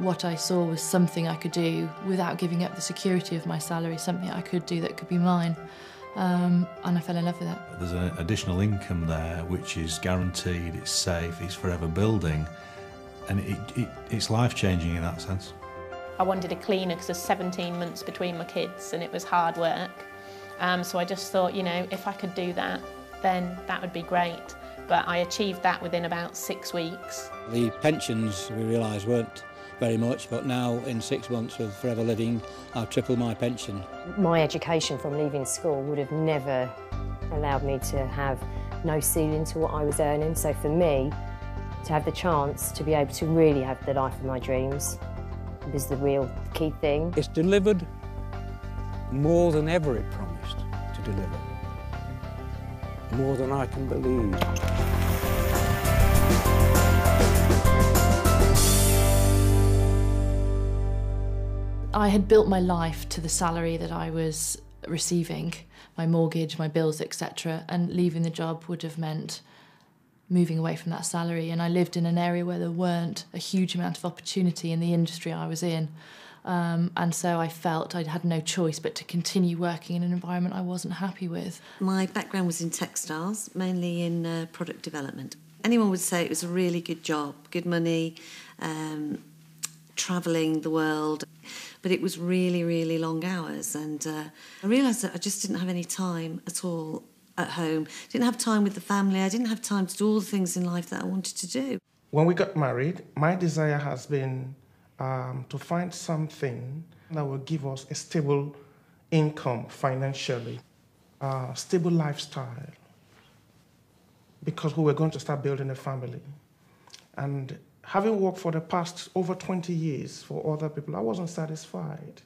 what I saw was something I could do without giving up the security of my salary, something I could do that could be mine. And I fell in love with it. There's an additional income there which is guaranteed, it's safe, it's forever building, and it's life-changing in that sense. I wanted a cleaner because there's 17 months between my kids and it was hard work. So I just thought, you know, if I could do that, then that would be great. But I achieved that within about 6 weeks. The pensions, we realised, weren't very much, but now in 6 months with Forever Living, I've tripled my pension. My education from leaving school would have never allowed me to have no ceiling to what I was earning. So for me, to have the chance to be able to really have the life of my dreams was the real key thing. It's delivered more than ever it promised to deliver. More than I can believe. I had built my life to the salary that I was receiving, my mortgage, my bills, etc., and leaving the job would have meant moving away from that salary. And I lived in an area where there weren't a huge amount of opportunity in the industry I was in. And so I felt I had no choice but to continue working in an environment I wasn't happy with. My background was in textiles, mainly in product development. Anyone would say it was a really good job, good money, travelling the world, but it was really, really long hours. And I realised that I just didn't have any time at all at home. Didn't have time with the family. I didn't have time to do all the things in life that I wanted to do. When we got married, my desire has been to find something that will give us a stable income financially, stable lifestyle, because we were going to start building a family. And having worked for the past over 20 years for other people, I wasn't satisfied.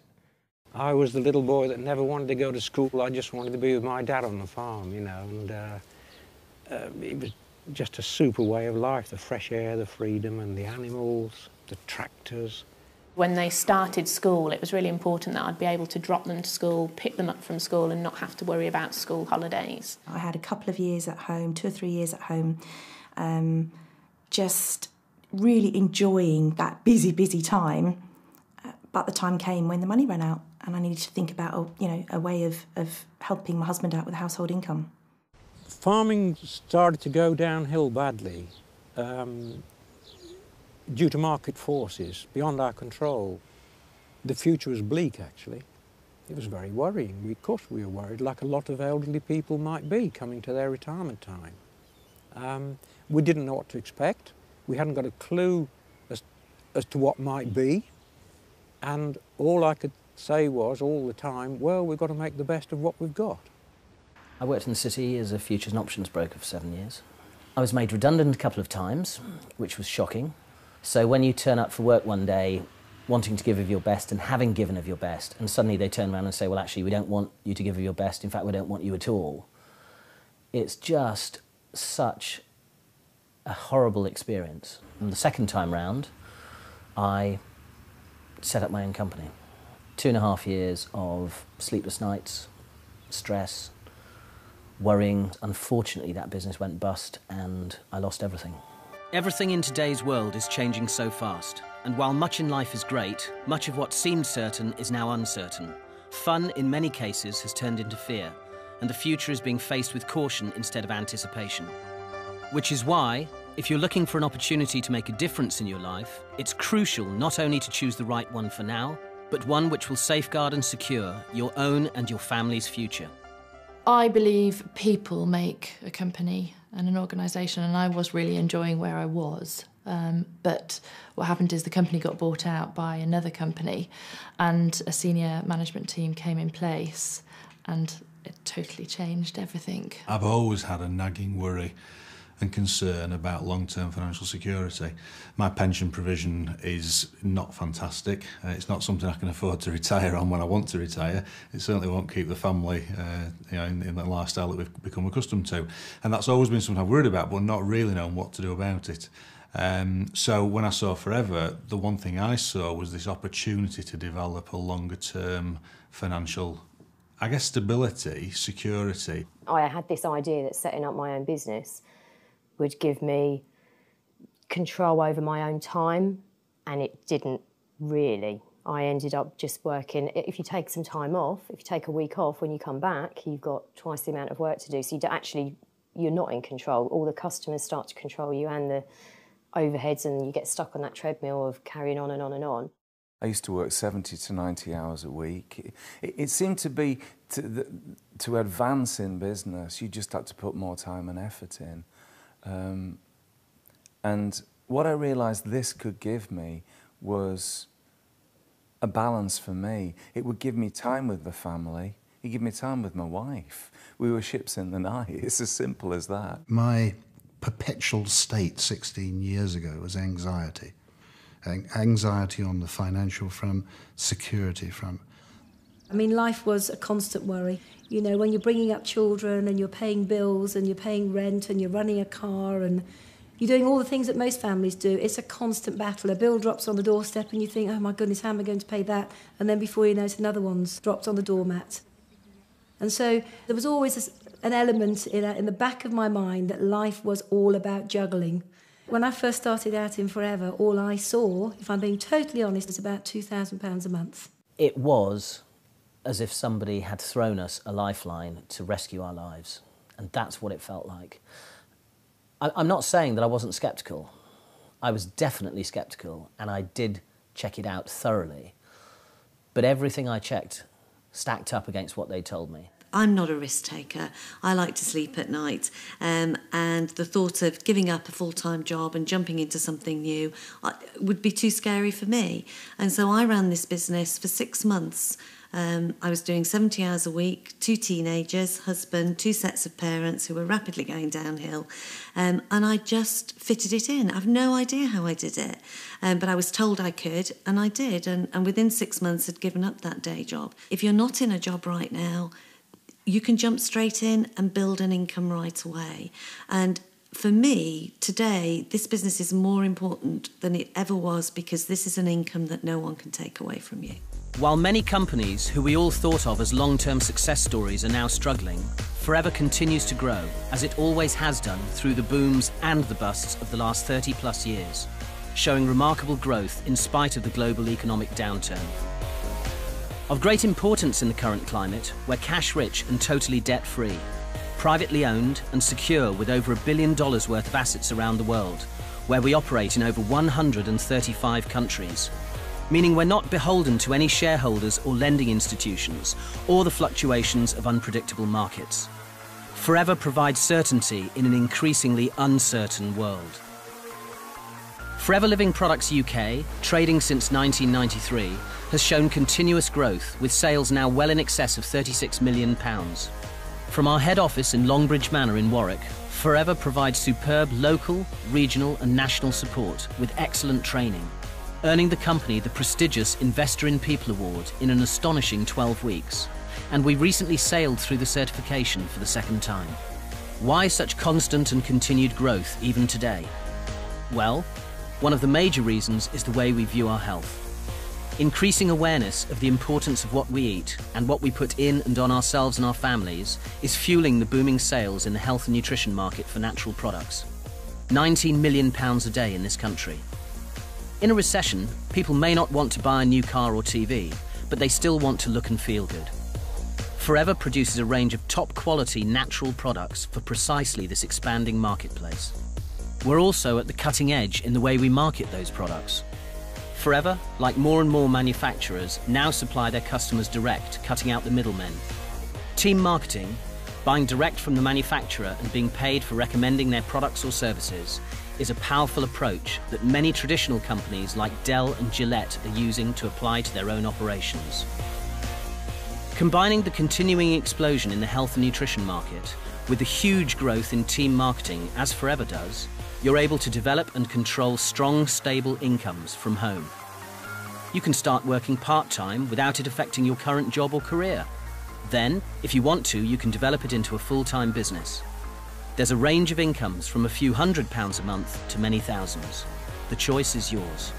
I was the little boy that never wanted to go to school. I just wanted to be with my dad on the farm, you know, and it was just a super way of life, the fresh air, the freedom, and the animals, the tractors. When they started school, it was really important that I'd be able to drop them to school, pick them up from school and not have to worry about school holidays. I had a couple of years at home, 2 or 3 years at home, just really enjoying that busy, busy time. But the time came when the money ran out and I needed to think about, a way of helping my husband out with household income. Farming started to go downhill badly due to market forces beyond our control. The future was bleak, actually. It was very worrying. Of course we were worried, like a lot of elderly people might be coming to their retirement time. We didn't know what to expect. We hadn't got a clue as to what might be. And all I could say was, all the time, well, we've got to make the best of what we've got. I worked in the city as a futures and options broker for 7 years. I was made redundant a couple of times, which was shocking. So when you turn up for work one day, wanting to give of your best and having given of your best, and suddenly they turn around and say, well, actually, we don't want you to give of your best. In fact, we don't want you at all. It's just such a horrible experience. And the second time round, I set up my own company. 2.5 years of sleepless nights, stress, worrying. Unfortunately, that business went bust and I lost everything. Everything in today's world is changing so fast. And while much in life is great, much of what seemed certain is now uncertain. Fun, in many cases, has turned into fear, and the future is being faced with caution instead of anticipation. Which is why, if you're looking for an opportunity to make a difference in your life, it's crucial not only to choose the right one for now, but one which will safeguard and secure your own and your family's future. I believe people make a company and an organisation, and I was really enjoying where I was. But what happened is the company got bought out by another company and a senior management team came in place and it totally changed everything. I've always had a nagging worry and concern about long-term financial security. My pension provision is not fantastic. It's not something I can afford to retire on when I want to retire. It certainly won't keep the family in the lifestyle that we've become accustomed to. And that's always been something I've worried about, but not really known what to do about it. So when I saw Forever, the one thing I saw was this opportunity to develop a longer-term financial, I guess, stability, security. I had this idea that setting up my own business would give me control over my own time, and it didn't really. I ended up just working, if you take some time off, if you take a week off, when you come back, you've got twice the amount of work to do. So you're not in control. All the customers start to control you and the overheads, and you get stuck on that treadmill of carrying on and on and on. I used to work 70 to 90 hours a week. It seemed to be, to advance in business, you just had to put more time and effort in. And what I realised this could give me was a balance for me. It would give me time with the family. It would give me time with my wife. We were ships in the night. It's as simple as that. My perpetual state 16 years ago was anxiety. Anxiety on the financial front, security front. I mean, life was a constant worry. You know, when you're bringing up children and you're paying bills and you're paying rent and you're running a car and you're doing all the things that most families do, it's a constant battle. A bill drops on the doorstep and you think, oh my goodness, how am I going to pay that? And then before you know it, another one's dropped on the doormat. And so there was always an element in the back of my mind that life was all about juggling. When I first started out in Forever, all I saw, if I'm being totally honest, is about £2,000 a month. It was as if somebody had thrown us a lifeline to rescue our lives. And that's what it felt like. I'm not saying that I wasn't sceptical. I was definitely sceptical, and I did check it out thoroughly. But everything I checked stacked up against what they told me. I'm not a risk taker. I like to sleep at night, and the thought of giving up a full-time job and jumping into something new would be too scary for me. And so I ran this business for 6 months. I was doing 70 hours a week, 2 teenagers, husband, 2 sets of parents who were rapidly going downhill, and I just fitted it in. I've no idea how I did it, but I was told I could, and I did, and within 6 months had given up that day job. If you're not in a job right now, you can jump straight in and build an income right away. And for me, today, this business is more important than it ever was, because this is an income that no one can take away from you. While many companies who we all thought of as long-term success stories are now struggling, Forever continues to grow, as it always has done through the booms and the busts of the last 30+ years, showing remarkable growth in spite of the global economic downturn. Of great importance in the current climate, we're cash-rich and totally debt-free, privately owned and secure with over $1 billion worth of assets around the world, where we operate in over 135 countries, meaning we're not beholden to any shareholders or lending institutions or the fluctuations of unpredictable markets. Forever provides certainty in an increasingly uncertain world. Forever Living Products UK, trading since 1993, has shown continuous growth, with sales now well in excess of £36 million. From our head office in Longbridge Manor in Warwick, Forever provides superb local, regional and national support with excellent training, earning the company the prestigious Investor in People Award in an astonishing 12 weeks. And we recently sailed through the certification for the 2nd time. Why such constant and continued growth even today? Well, one of the major reasons is the way we view our health. Increasing awareness of the importance of what we eat and what we put in and on ourselves and our families is fueling the booming sales in the health and nutrition market for natural products. £19 million a day in this country. In a recession, people may not want to buy a new car or TV, but they still want to look and feel good. Forever produces a range of top-quality natural products for precisely this expanding marketplace. We're also at the cutting edge in the way we market those products. Forever, like more and more manufacturers, now supply their customers direct, cutting out the middlemen. Team marketing, buying direct from the manufacturer and being paid for recommending their products or services, is a powerful approach that many traditional companies like Dell and Gillette are using to apply to their own operations. Combining the continuing explosion in the health and nutrition market with the huge growth in team marketing, as Forever does, you're able to develop and control strong, stable incomes from home. You can start working part-time without it affecting your current job or career. Then, if you want to, you can develop it into a full-time business. There's a range of incomes from a few £100s a month to many thousands. The choice is yours.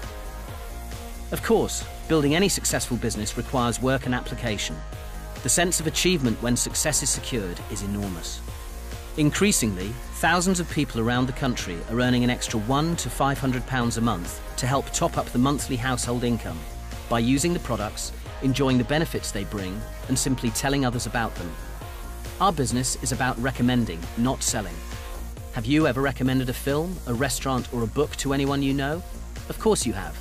Of course, building any successful business requires work and application. The sense of achievement when success is secured is enormous. Increasingly, Thousands of people around the country are earning an extra £100 to £500 a month to help top up the monthly household income by using the products, enjoying the benefits they bring, and simply telling others about them. Our business is about recommending, not selling. Have you ever recommended a film, a restaurant, or a book to anyone you know? Of course you have.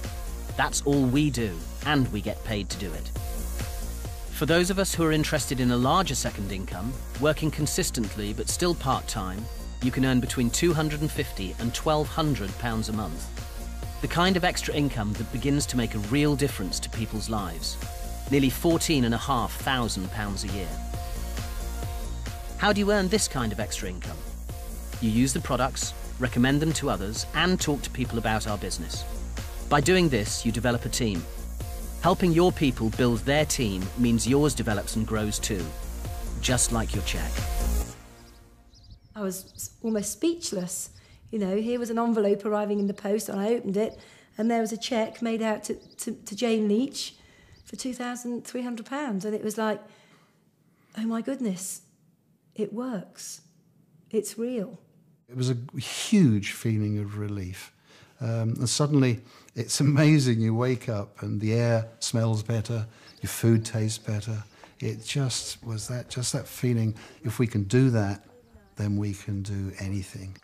That's all we do, and we get paid to do it. For those of us who are interested in a larger second income, working consistently but still part-time, you can earn between £250 and £1,200 a month. The kind of extra income that begins to make a real difference to people's lives. Nearly £14,500 a year. How do you earn this kind of extra income? You use the products, recommend them to others, and talk to people about our business. By doing this, you develop a team. Helping your people build their team means yours develops and grows too, just like your cheque. I was almost speechless. You know, here was an envelope arriving in the post, and I opened it, and there was a cheque made out to Jane Leach for £2,300, and it was like, oh my goodness, it works. It's real. It was a huge feeling of relief. And suddenly, it's amazing. You wake up and the air smells better, your food tastes better. It just was that feeling, if we can do that, then we can do anything.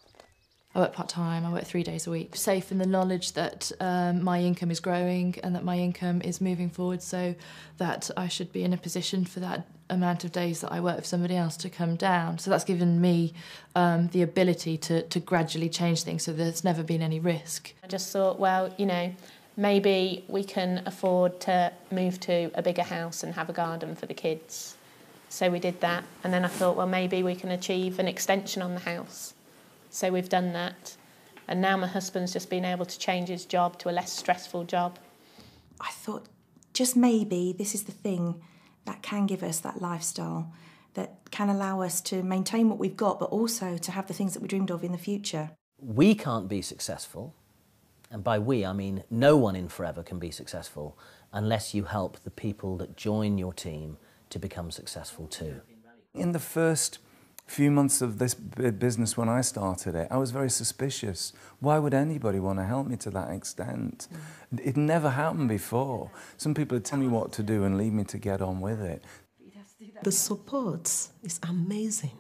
I work part-time, I work 3 days a week. Safe in the knowledge that my income is growing and that my income is moving forward, so that I should be in a position for that amount of days that I work for somebody else to come down. So that's given me the ability to gradually change things, so there's never been any risk. I just thought, well, you know, maybe we can afford to move to a bigger house and have a garden for the kids. So we did that, and then I thought, well, maybe we can achieve an extension on the house. So we've done that, and now my husband's just been able to change his job to a less stressful job. I thought, just maybe this is the thing that can give us that lifestyle, that can allow us to maintain what we've got, but also to have the things that we dreamed of in the future. We can't be successful, and by we I mean no one in Forever can be successful unless you help the people that join your team to become successful too. In the first few months of this business when I started it, I was very suspicious. Why would anybody want to help me to that extent? It never happened before. Some people would tell me what to do and leave me to get on with it. The support is amazing.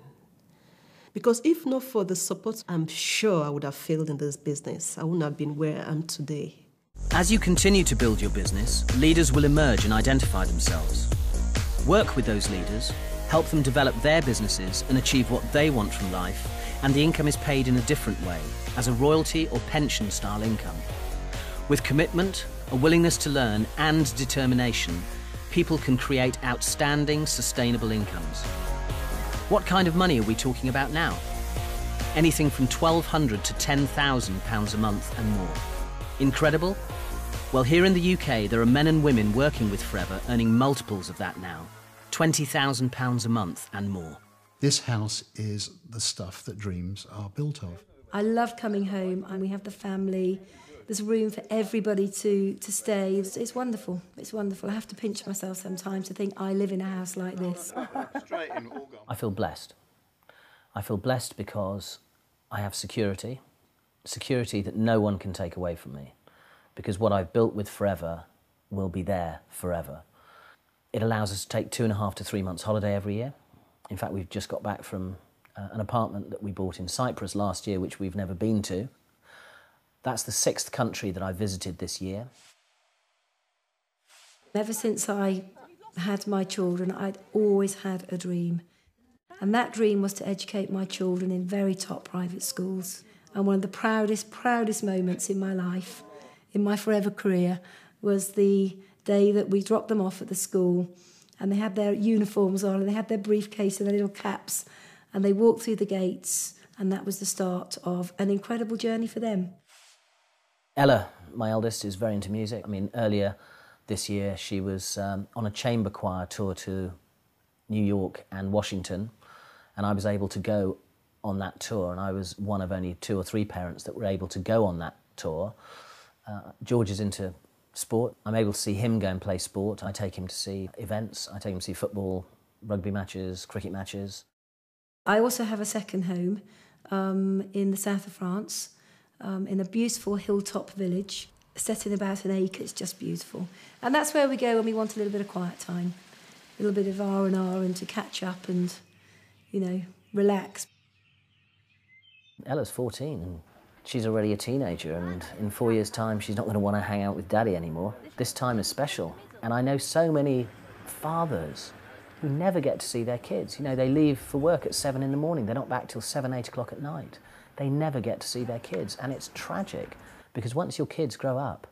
Because if not for the support, I'm sure I would have failed in this business. I wouldn't have been where I am today. As you continue to build your business, leaders will emerge and identify themselves. Work with those leaders, help them develop their businesses and achieve what they want from life, and the income is paid in a different way, as a royalty or pension style income. With commitment, a willingness to learn and determination, people can create outstanding, sustainable incomes. What kind of money are we talking about now? Anything from £1,200 to £10,000 a month and more. Incredible? Well, here in the UK, there are men and women working with Forever earning multiples of that now. £20,000 a month and more. This house is the stuff that dreams are built of. I love coming home, and we have the family. There's room for everybody to stay. It's wonderful. It's wonderful. I have to pinch myself sometimes to think I live in a house like this. I feel blessed. I feel blessed because I have security that no one can take away from me, because what I've built with Forever will be there forever. It allows us to take 2.5 to 3 months holiday every year. In fact, we've just got back from an apartment that we bought in Cyprus last year, which we've never been to. That's the 6th country that I visited this year. Ever since I had my children, I'd always had a dream. And that dream was to educate my children in very top private schools. And one of the proudest moments in my life, in my Forever career, was the day that we dropped them off at the school, and they had their uniforms on and they had their briefcase and their little caps, and they walked through the gates, and that was the start of an incredible journey for them. Ella, my eldest, is very into music. I mean, earlier this year she was on a chamber choir tour to New York and Washington, and I was able to go on that tour, and I was one of only 2 or 3 parents that were able to go on that tour. George is into sport. I'm able to see him go and play sport. I take him to see events. I take him to see football, rugby matches, cricket matches. I also have a second home. in the south of France, in a beautiful hilltop village, set in about an acre. It's just beautiful. And that's where we go when we want a little bit of quiet time, a little bit of R&R and to catch up and, you know, relax. Ella's 14 and she's already a teenager, and in 4 years' time she's not going to want to hang out with Daddy anymore. This time is special, and I know so many fathers who never get to see their kids. You know, they leave for work at 7 in the morning, they're not back till 7, 8 o'clock at night. They never get to see their kids, and it's tragic, because once your kids grow up,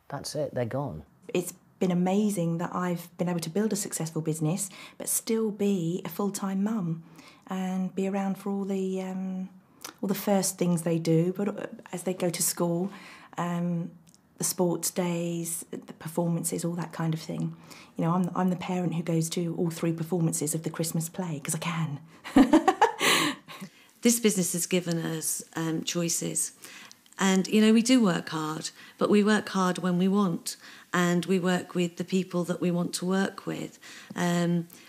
that's it, they're gone. It's been amazing that I've been able to build a successful business but still be a full-time mum and be around for all the first things they do, but as they go to school, the sports days, the performances, all that kind of thing. You know, I'm the parent who goes to all 3 performances of the Christmas play because I can. This business has given us choices. And, you know, we do work hard, but we work hard when we want, and we work with the people that we want to work with.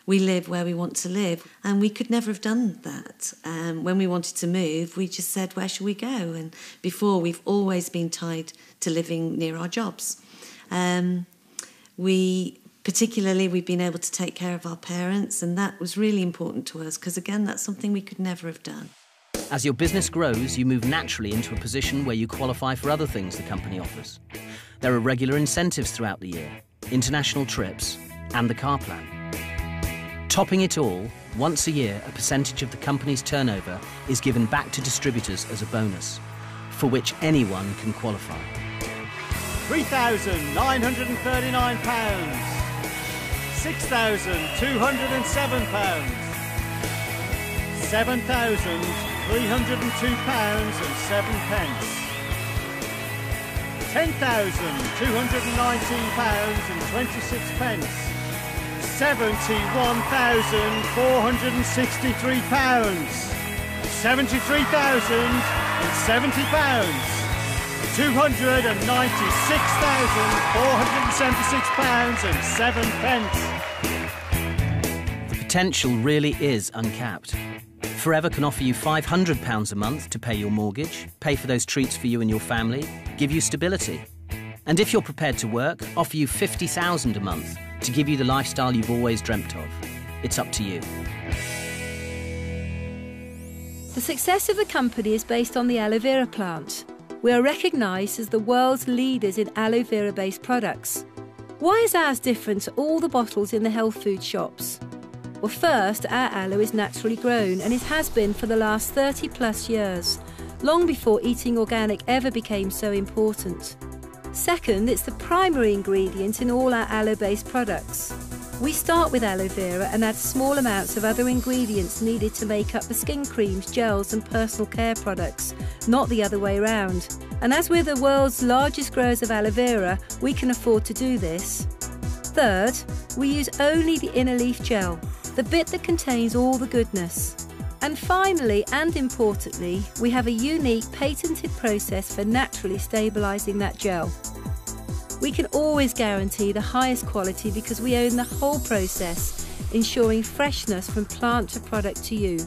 We live where we want to live, and we could never have done that. When we wanted to move, we just said, where shall we go? And before, we've always been tied to living near our jobs. We've been able to take care of our parents, and that was really important to us, because, again, that's something we could never have done. As your business grows, you move naturally into a position where you qualify for other things the company offers. There are regular incentives throughout the year, international trips, and the car plan. Topping it all, once a year, a percentage of the company's turnover is given back to distributors as a bonus, for which anyone can qualify. £3,939, £6,207, £7,302.07, £10,219.26, £71,463, £73,070, £296,476.07. The potential really is uncapped. Forever can offer you £500 a month to pay your mortgage, pay for those treats for you and your family, give you stability. And if you're prepared to work, offer you £50,000 a month to give you the lifestyle you've always dreamt of. It's up to you. The success of the company is based on the aloe vera plant. We are recognised as the world's leaders in aloe vera-based products. Why is ours different to all the bottles in the health food shops? Well, first, our aloe is naturally grown, and it has been for the last 30 plus years, long before eating organic ever became so important. Second, it's the primary ingredient in all our aloe-based products. We start with aloe vera and add small amounts of other ingredients needed to make up the skin creams, gels and personal care products, not the other way around. And as we're the world's largest growers of aloe vera, we can afford to do this. Third, we use only the inner leaf gel, the bit that contains all the goodness. And finally, and importantly, we have a unique patented process for naturally stabilising that gel. We can always guarantee the highest quality because we own the whole process, ensuring freshness from plant to product to you.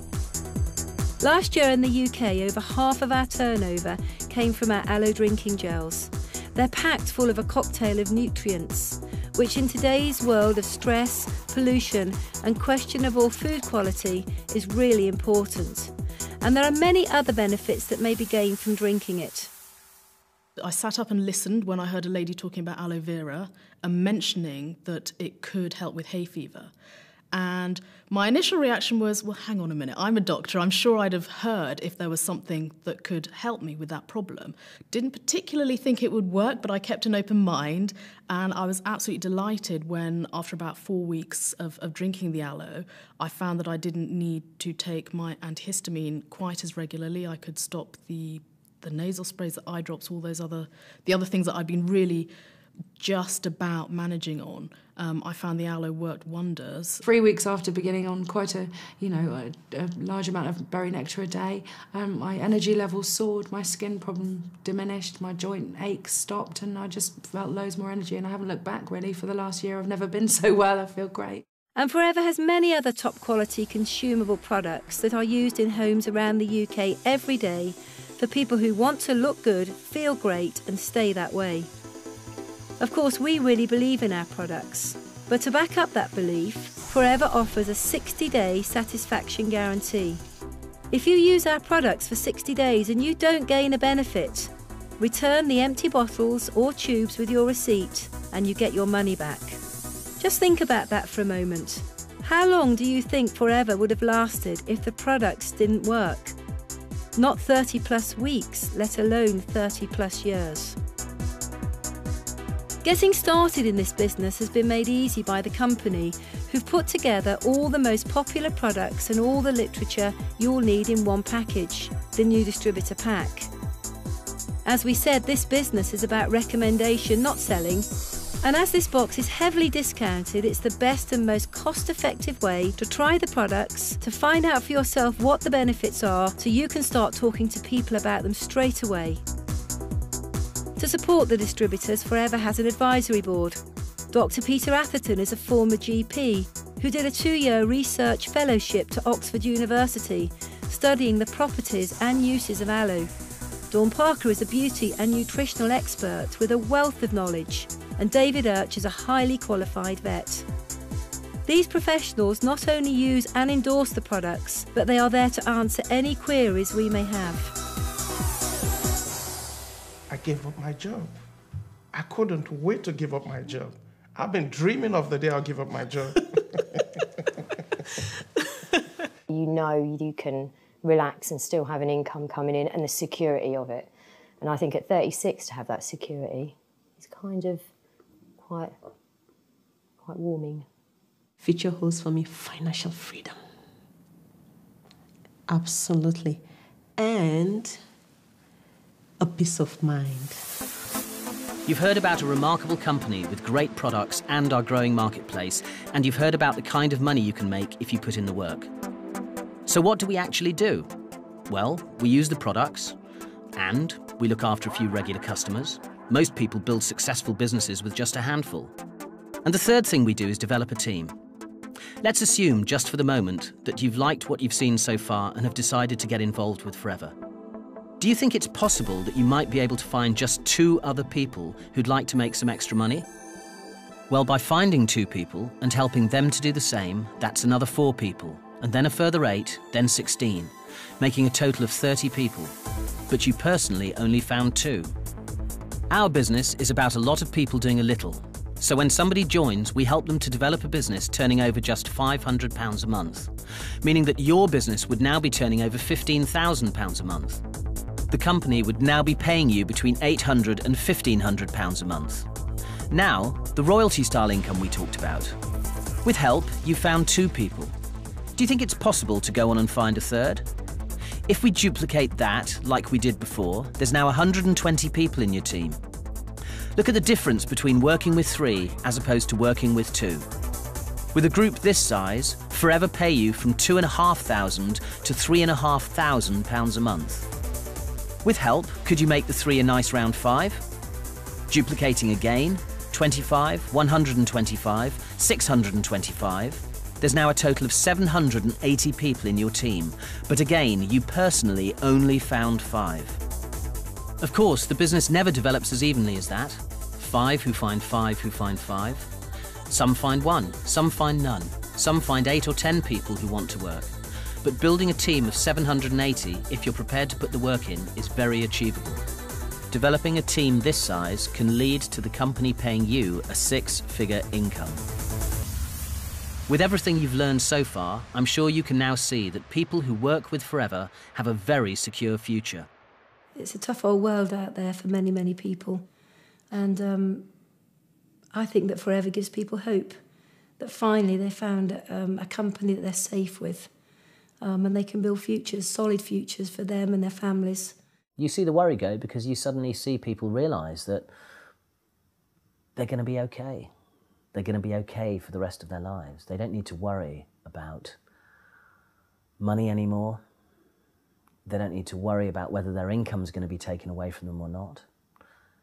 Last year in the UK, over half of our turnover came from our aloe drinking gels. They're packed full of a cocktail of nutrients, which in today's world of stress, pollution and questionable food quality is really important. And there are many other benefits that may be gained from drinking it. I sat up and listened when I heard a lady talking about aloe vera and mentioning that it could help with hay fever. And my initial reaction was, well, hang on a minute, I'm a doctor, I'm sure I'd have heard if there was something that could help me with that problem. Didn't particularly think it would work, but I kept an open mind, and I was absolutely delighted when, after about 4 weeks of drinking the aloe, I found that I didn't need to take my antihistamine quite as regularly. I could stop the nasal sprays, the eye drops, all those the other things that I've been really just about managing on. I found the aloe worked wonders. 3 weeks after beginning on quite a large amount of berry nectar a day, my energy levels soared, my skin problem diminished, my joint aches stopped, and I just felt loads more energy, and I haven't looked back really for the last year. I've never been so well. I feel great. And Forever has many other top-quality consumable products that are used in homes around the UK every day for people who want to look good, feel great and stay that way. Of course, we really believe in our products, but to back up that belief, Forever offers a 60-day satisfaction guarantee. If you use our products for 60 days and you don't gain a benefit, return the empty bottles or tubes with your receipt and you get your money back. Just think about that for a moment. How long do you think Forever would have lasted if the products didn't work? Not 30 plus weeks, let alone 30 plus years. Getting started in this business has been made easy by the company, who've put together all the most popular products and all the literature you'll need in one package, the new distributor pack. As we said, this business is about recommendation, not selling. And as this box is heavily discounted, it's the best and most cost-effective way to try the products, to find out for yourself what the benefits are, so you can start talking to people about them straight away. To support the distributors, Forever has an advisory board. Dr. Peter Atherton is a former GP who did a 2-year research fellowship to Oxford University, studying the properties and uses of aloe. Dawn Parker is a beauty and nutritional expert with a wealth of knowledge, and David Urch is a highly qualified vet. These professionals not only use and endorse the products, but they are there to answer any queries we may have. I gave up my job. I couldn't wait to give up my job. I've been dreaming of the day I'll give up my job. You know you can relax and still have an income coming in and the security of it. And I think at 36 to have that security is kind of quite warming. Future holds for me financial freedom. Absolutely. And a peace of mind. You've heard about a remarkable company with great products and our growing marketplace, and you've heard about the kind of money you can make if you put in the work. So what do we actually do? Well, we use the products, and we look after a few regular customers. Most people build successful businesses with just a handful. And the third thing we do is develop a team. Let's assume, just for the moment, that you've liked what you've seen so far and have decided to get involved with Forever. Do you think it's possible that you might be able to find just 2 other people who'd like to make some extra money? Well, by finding 2 people and helping them to do the same, that's another 4 people, and then a further 8, then 16, making a total of 30 people. But you personally only found 2. Our business is about a lot of people doing a little. So when somebody joins, we help them to develop a business turning over just £500 a month, meaning that your business would now be turning over £15,000 a month. The company would now be paying you between £800 and £1,500 a month. Now, the royalty-style income we talked about. With help, you found 2 people. Do you think it's possible to go on and find a third? If we duplicate that, like we did before, there's now 120 people in your team. Look at the difference between working with 3 as opposed to working with 2. With a group this size, Forever pay you from £2,500 to £3,500 a month. With help, could you make the 3 a nice round 5? Duplicating again, 25, 125, 625. There's now a total of 780 people in your team, but again, you personally only found 5. Of course, the business never develops as evenly as that. 5 who find 5 who find 5. Some find 1, some find none. Some find 8 or 10 people who want to work. But building a team of 780, if you're prepared to put the work in, is very achievable. Developing a team this size can lead to the company paying you a 6-figure income. With everything you've learned so far, I'm sure you can now see that people who work with Forever have a very secure future. It's a tough old world out there for many, many people. And I think that Forever gives people hope, that finally they found a company that they're safe with, and they can build futures, solid futures for them and their families. You see the worry go because you suddenly see people realise that they're going to be okay. They're going to be okay for the rest of their lives. They don't need to worry about money anymore. They don't need to worry about whether their income's going to be taken away from them or not.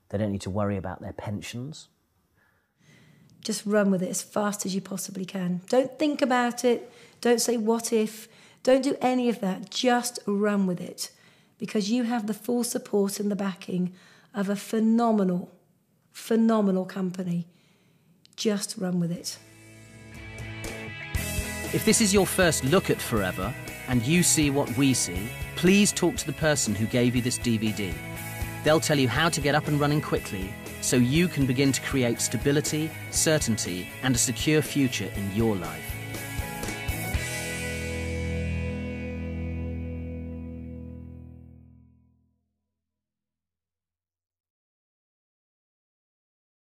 They don't need to worry about their pensions. Just run with it as fast as you possibly can. Don't think about it. Don't say what if. Don't do any of that. Just run with it, because you have the full support and the backing of a phenomenal, phenomenal company. Just run with it. If this is your first look at Forever and you see what we see, please talk to the person who gave you this DVD. They'll tell you how to get up and running quickly so you can begin to create stability, certainty, and a secure future in your life.